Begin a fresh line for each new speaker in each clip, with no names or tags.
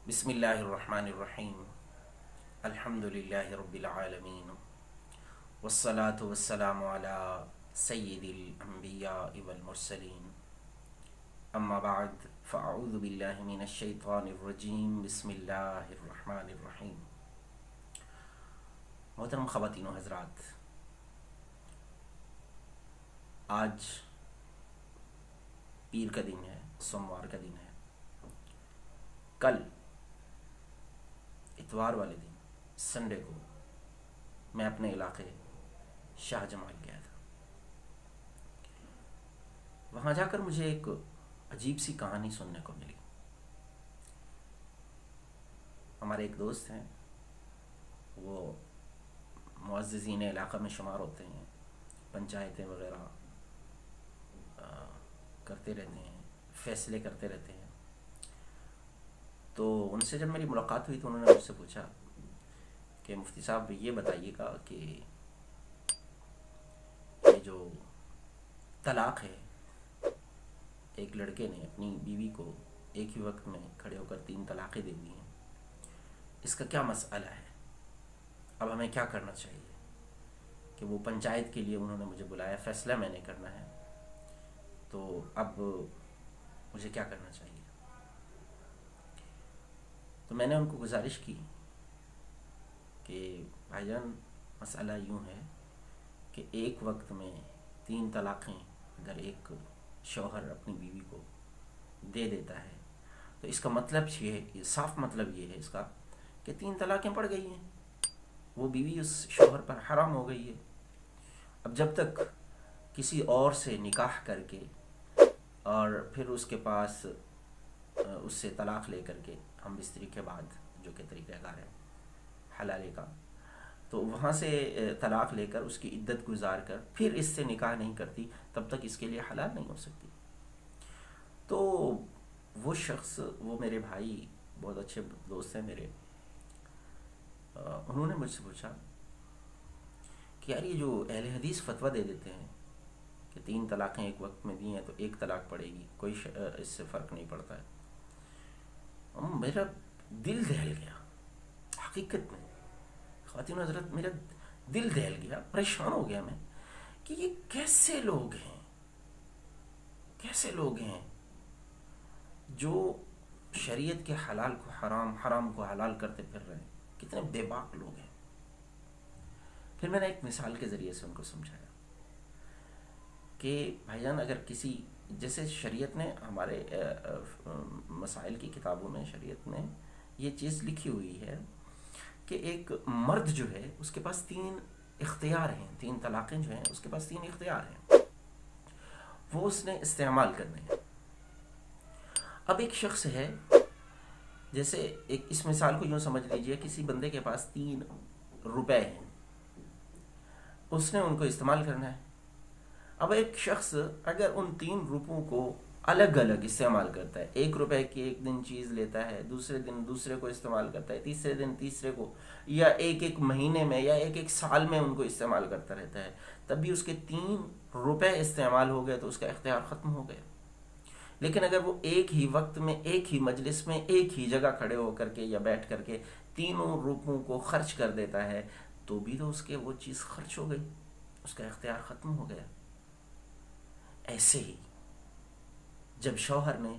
بسم اللہ الرحمن الرحیم الحمد للہ رب العالمین والصلاة والسلام علی سید الانبیاء والمرسلین اما بعد فاعوذ باللہ من الشیطان الرجیم بسم اللہ الرحمن الرحیم۔ محترم خواتین و حضرات، آج پیر کا دن ہے، سوموار کا دن ہے۔ کل اتوار والے دن سنڈے کو میں اپنے علاقے شاہ جمال گیا تھا۔ وہاں جا کر مجھے ایک عجیب سی کہانی سننے کو ملی۔ ہمارے ایک دوست ہیں، وہ معززین علاقہ میں شمار ہوتے ہیں، پنچایتیں وغیرہ کرتے رہتے ہیں، فیصلے کرتے رہتے ہیں۔ تو ان سے جب میری ملاقات ہوئی تو انہوں نے مجھ سے پوچھا کہ مفتی صاحب یہ بتائیے گا کہ یہ جو طلاق ہے، ایک لڑکے نے اپنی بیوی کو ایک ہی وقت میں کھڑے ہو کر 3 طلاقیں دے دی ہیں، اس کا کیا مسئلہ ہے؟ اب ہمیں کیا کرنا چاہیے؟ کہ وہ پنچایت کے لیے انہوں نے مجھے بلایا، فیصلہ میں نے کرنا ہے، تو اب مجھے کیا کرنا چاہیے؟ تو میں نے ان کو گزارش کی کہ بھائی جان، مسئلہ یوں ہے کہ ایک وقت میں 3 طلاقیں اگر ایک شوہر اپنی بیوی کو دے دیتا ہے تو اس کا مطلب یہ صاف مطلب یہ ہے اس کا کہ 3 طلاقیں پڑ گئی ہیں، وہ بیوی اس شوہر پر حرام ہو گئی ہے۔ اب جب تک کسی اور سے نکاح کر کے اور پھر اس کے پاس اس سے طلاق لے کر کے ہم بستری کے بعد، جو کہ طریقہ کار ہے حلالے کا، تو وہاں سے طلاق لے کر اس کی عدت گزار کر پھر اس سے نکاح نہیں کرتی، تب تک اس کے لیے حلال نہیں ہو سکتی۔ تو وہ شخص، وہ میرے بھائی، بہت اچھے دوست ہیں میرے، انہوں نے مجھ سے پوچھا کہ یار یہ جو اہل حدیث فتویٰ دے دیتے ہیں کہ 3 طلاقیں ایک وقت میں دی ہیں تو 1 طلاق پڑے گی، کوئی اس سے فرق نہیں پڑتا ہے۔ میرا دل دہل گیا، حقیقت میں خواتین حضرت، میرا دل دہل گیا، پریشان ہو گیا میں کہ یہ کیسے لوگ ہیں، کیسے لوگ ہیں جو شریعت کے حلال کو حرام، حرام کو حلال کرتے پھر رہے ہیں، کتنے بے باک لوگ ہیں۔ پھر میں نے ایک مثال کے ذریعے سے ان کو سمجھایا کہ بھائی جان، اگر کسی، جیسے شریعت نے ہمارے مسائل کی کتابوں میں شریعت نے یہ چیز لکھی ہوئی ہے کہ ایک مرد جو ہے اس کے پاس 3 اختیار ہیں، 3 طلاقیں جو ہیں اس کے پاس 3 اختیار ہیں، وہ اس نے استعمال کرنے ہیں۔ اب ایک شخص ہے، جیسے ایک اس مثال کو یوں سمجھ لیجئے، کسی بندے کے پاس 3 روپے ہیں، اس نے ان کو استعمال کرنا ہے۔ اب ایک شخص اگر ان 3 روپوں کو الگ الگ استعمال کرتا ہے، 1 روپے کی ایک دن چیز لیتا ہے، دوسرے دن دوسرے کو استعمال کرتا ہے، تیسرے دن تیسرے کو، یا ایک مہینے میں یا ایک سال میں ان کو استعمال کرتا رہتا ہے، تب بھی اس کے 3 روپے استعمال ہو گئے تو اس کا اختیار ختم ہو گیا۔ لیکن اگر وہ ایک ہی وقت میں، ایک ہی مجلس میں، ایک ہی جگہ کھڑے ہو کر کے یا بیٹھ کر کے 3 روپوں کو خرچ کر دیتا ہے تو بھی تو اس کے وہ چیز خرچ ہو گئی، اس کا اختیار ختم ہو گیا۔ ایسے ہی جب شوہر نے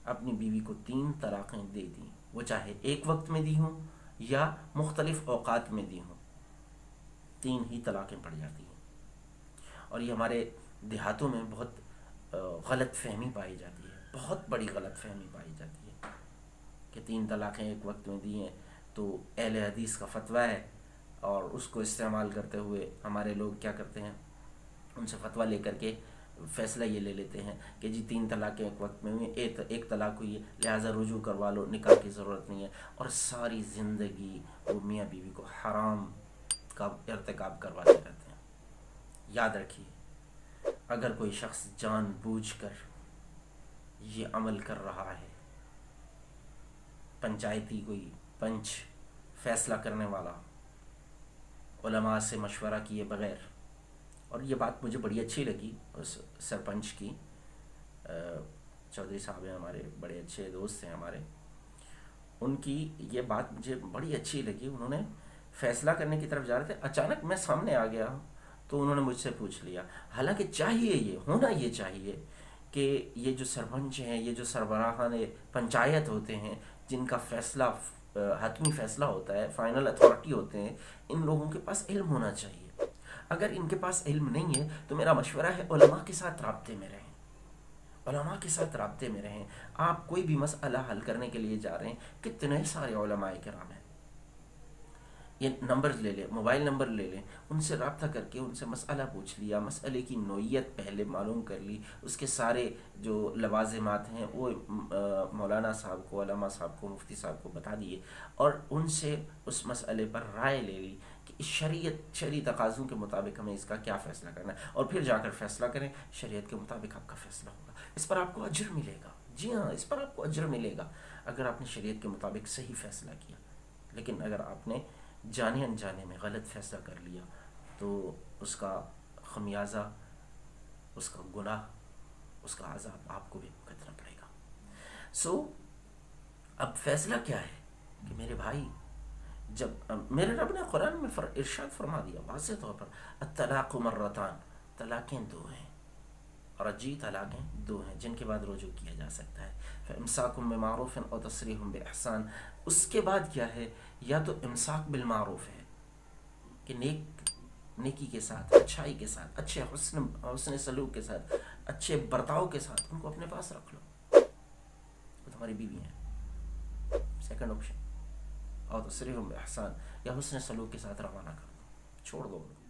اپنی بیوی کو 3 طلاقیں دے دیں، وہ چاہے ایک وقت میں دی ہوں یا مختلف اوقات میں دی ہوں، 3 ہی طلاقیں پڑ جاتی ہیں۔ اور یہ ہمارے دیہاتوں میں بہت غلط فہمی پائی جاتی ہے، بہت بڑی غلط فہمی پائی جاتی ہے کہ 3 طلاقیں ایک وقت میں دی ہیں تو اہل حدیث کا فتویٰ ہے، اور اس کو استعمال کرتے ہوئے ہمارے لوگ کیا کرتے ہیں، ان سے فتویٰ لے کر کے فیصلہ یہ لے لیتے ہیں کہ جی 3 طلاقیں ایک وقت میں ہوئی، ایک طلاق ہوئی ہے، لہٰذا رجوع کروا لو، نکاح کی ضرورت نہیں ہے، اور ساری زندگی وہ میاں بیوی کو حرام کا ارتکاب کرواتے رہتے ہیں۔ یاد رکھیے، اگر کوئی شخص جان بوجھ کر یہ عمل کر رہا ہے، پنچایتی کوئی پنچ، فیصلہ کرنے والا، علماء سے مشورہ کیے بغیر، اور یہ بات مجھے بڑی اچھی لگی اس سرپنچ کی، چودھری صاحب ہیں ہمارے، بڑے اچھے دوست ہیں ہمارے، ان کی یہ بات مجھے بڑی اچھی لگی. انہوں نے فیصلہ کرنے کی طرف جا رہے تھے، اچانک میں سامنے آ گیا ہوں تو انہوں نے مجھ سے پوچھ لیا. حالانکہ چاہیے، یہ ہونا یہ چاہیے کہ یہ جو سرپنچ ہیں، یہ جو سربراہان پنچایت ہوتے ہیں، جن کا فیصلہ حتمی فیصلہ ہوتا ہے، فائنل اتھارٹی ہوتے ہیں، ان لوگوں کے پاس علم ہونا چاہیے. اگر ان کے پاس علم نہیں ہے تو میرا مشورہ ہے علماء کے ساتھ رابطے میں رہیں، علماء کے ساتھ رابطے میں رہیں. آپ کوئی بھی مسئلہ حل کرنے کے لیے جا رہے ہیں، کتنے سارے علماء کرام ہیں، یہ نمبر لے لیں، موبائل نمبر لے لیں، ان سے رابطہ کر کے ان سے مسئلہ پوچھ لیا، مسئلے کی نوعیت پہلے معلوم کر لی، اس کے سارے جو لوازمات ہیں وہ مولانا صاحب کو، علماء صاحب کو، مفتی صاحب کو بتا دیے، اور ان سے اس مسئلے پر رائے لے لی کہ اس شرعی تقاضوں کے مطابق ہمیں اس کا کیا فیصلہ کرنا ہے، اور پھر جا کر فیصلہ کریں. شریعت کے مطابق آپ کا فیصلہ ہوگا، اس پر آپ کو اجر ملے گا. جی ہاں، اس پر آپ کو اجر ملے گا اگر آپ نے شریعت کے مطابق صحیح فیصلہ کیا. لیکن اگر آپ نے جانے انجانے میں غلط فیصلہ کر لیا تو اس کا خمیازہ، اس کا گناہ، اس کا عذاب آپ کو بھی بھگتنا پڑے گا. اب فیصلہ کیا ہے کہ میرے بھائی، جب میرے رب نے قرآن میں ارشاد فرما دیا واضح طور پر، الطلاق مرتان، طلاقیں دو ہیں، رجی طلاقیں دو ہیں جن کے بعد رجوع کیا جا سکتا ہے. فامساکم بمعروف او تسریح باحسان. اس کے بعد کیا ہے؟ یا تو امساک بالمعروف ہے کہ نیکی کے ساتھ، اچھائی کے ساتھ، اچھے حسن سلوک کے ساتھ، اچھے برتاؤ کے ساتھ ان کو اپنے پاس رکھ لو، وہ تمہاری بیوی ہیں. Second option. اور تسریح باحسان، یا حسن سلوک کے ساتھ روانہ کر دو، چھوڑ دو ان کو.